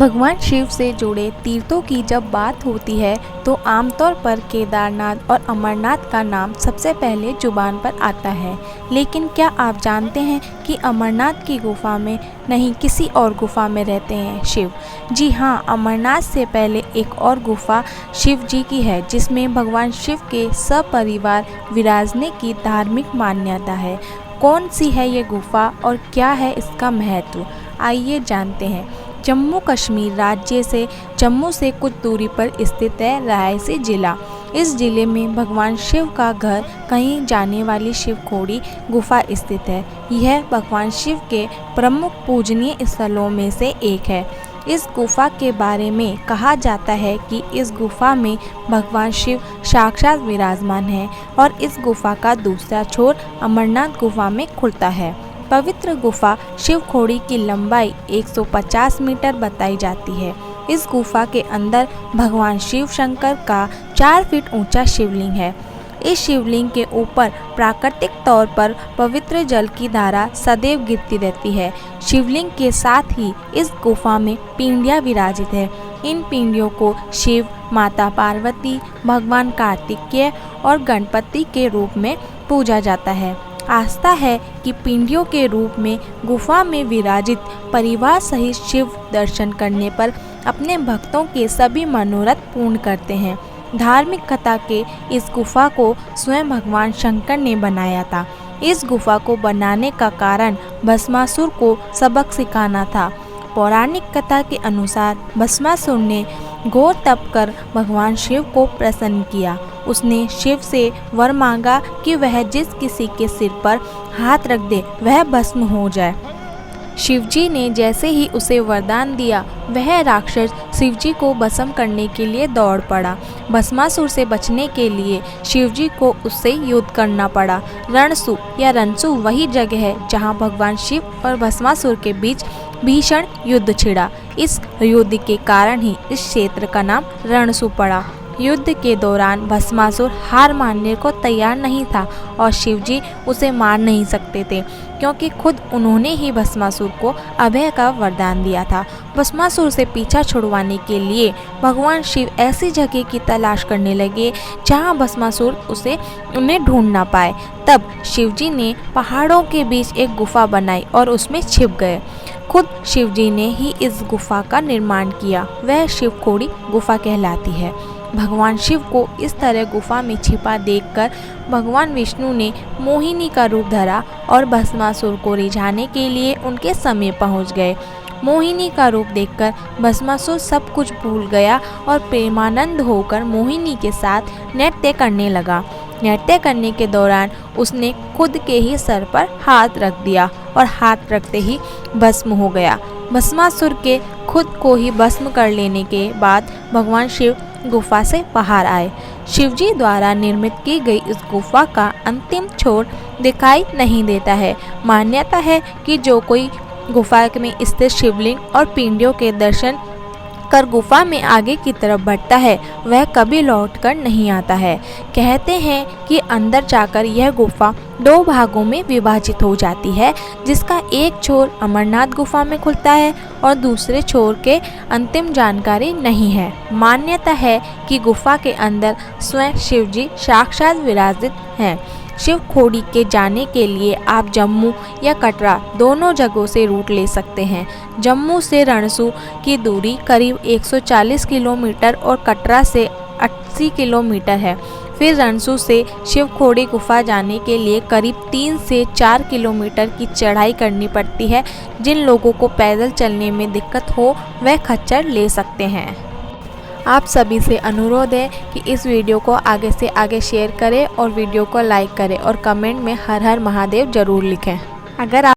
भगवान शिव से जुड़े तीर्थों की जब बात होती है तो आमतौर पर केदारनाथ और अमरनाथ का नाम सबसे पहले जुबान पर आता है। लेकिन क्या आप जानते हैं कि अमरनाथ की गुफा में नहीं किसी और गुफा में रहते हैं शिव? जी हाँ, अमरनाथ से पहले एक और गुफा शिव जी की है जिसमें भगवान शिव के सपरिवार विराजने की धार्मिक मान्यता है। कौन सी है ये गुफा और क्या है इसका महत्व, आइए जानते हैं। जम्मू कश्मीर राज्य से जम्मू से कुछ दूरी पर स्थित है रायसी जिला। इस जिले में भगवान शिव का घर कहीं जाने वाली शिवखोड़ी गुफा स्थित है। यह भगवान शिव के प्रमुख पूजनीय स्थलों में से एक है। इस गुफा के बारे में कहा जाता है कि इस गुफा में भगवान शिव साक्षात विराजमान है और इस गुफा का दूसरा छोर अमरनाथ गुफा में खुलता है। पवित्र गुफा शिवखोड़ी की लंबाई 150 मीटर बताई जाती है। इस गुफा के अंदर भगवान शिव शंकर का 4 फीट ऊंचा शिवलिंग है। इस शिवलिंग के ऊपर प्राकृतिक तौर पर पवित्र जल की धारा सदैव गिरती रहती है। शिवलिंग के साथ ही इस गुफा में पिंडियाँ विराजित है। इन पिंडियों को शिव, माता पार्वती, भगवान कार्तिकेय और गणपति के रूप में पूजा जाता है। आस्था है कि पिंडियों के रूप में गुफा में विराजित परिवार सहित शिव दर्शन करने पर अपने भक्तों के सभी मनोरथ पूर्ण करते हैं। धार्मिक कथा के इस गुफा को स्वयं भगवान शंकर ने बनाया था। इस गुफा को बनाने का कारण भस्मासुर को सबक सिखाना था। पौराणिक कथा के अनुसार भस्मासुर ने घोर तप कर भगवान शिव को प्रसन्न किया। उसने शिव से वर मांगा कि वह जिस किसी के सिर पर हाथ रख दे वह भस्म हो जाए। शिवजी ने जैसे ही उसे वरदान दिया, वह राक्षस शिवजी को भस्म करने के लिए दौड़ पड़ा। भस्मासुर से बचने के लिए शिवजी को उससे युद्ध करना पड़ा। रणसु या रनसु वही जगह है जहां भगवान शिव और भस्मासुर के बीच भीषण युद्ध छिड़ा। इस युद्ध के कारण ही इस क्षेत्र का नाम रणसु पड़ा। युद्ध के दौरान भस्मासुर हार मानने को तैयार नहीं था और शिवजी उसे मार नहीं सकते थे, क्योंकि खुद उन्होंने ही भस्मासुर को अभय का वरदान दिया था। भस्मासुर से पीछा छुड़वाने के लिए भगवान शिव ऐसी जगह की तलाश करने लगे जहां भस्मासुर उन्हें ढूंढ ना पाए। तब शिवजी ने पहाड़ों के बीच एक गुफा बनाई और उसमें छिप गए। खुद शिवजी ने ही इस गुफा का निर्माण किया। वह शिवखोड़ी गुफा कहलाती है। भगवान शिव को इस तरह गुफा में छिपा देखकर भगवान विष्णु ने मोहिनी का रूप धरा और भस्मासुर को रिझाने के लिए उनके समीप पहुंच गए। मोहिनी का रूप देखकर भस्मासुर सब कुछ भूल गया और प्रेमानंद होकर मोहिनी के साथ नृत्य करने लगा। नृत्य करने के दौरान उसने खुद के ही सर पर हाथ रख दिया और हाथ रखते ही भस्म हो गया। भस्मासुर के खुद को ही भस्म कर लेने के बाद भगवान शिव गुफा से बाहर आए। शिवजी द्वारा निर्मित की गई इस गुफा का अंतिम छोर दिखाई नहीं देता है। मान्यता है कि जो कोई गुफा में स्थित शिवलिंग और पिंडियों के दर्शन कर गुफा में आगे की तरफ बढ़ता है वह कभी लौटकर नहीं आता है। कहते हैं कि अंदर जाकर यह गुफा 2 भागों में विभाजित हो जाती है, जिसका एक छोर अमरनाथ गुफा में खुलता है और दूसरे छोर के अंतिम जानकारी नहीं है। मान्यता है कि गुफा के अंदर स्वयं शिवजी साक्षात विराजित हैं। शिवखोड़ी के जाने के लिए आप जम्मू या कटरा दोनों जगहों से रूट ले सकते हैं। जम्मू से रणसु की दूरी करीब 140 किलोमीटर और कटरा से 80 किलोमीटर है। फिर रणसु से शिवखोड़ी गुफा जाने के लिए करीब 3 से 4 किलोमीटर की चढ़ाई करनी पड़ती है। जिन लोगों को पैदल चलने में दिक्कत हो वह खच्चर ले सकते हैं। आप सभी से अनुरोध है कि इस वीडियो को आगे से आगे शेयर करें और वीडियो को लाइक करें और कमेंट में हर हर महादेव जरूर लिखें। अगर आप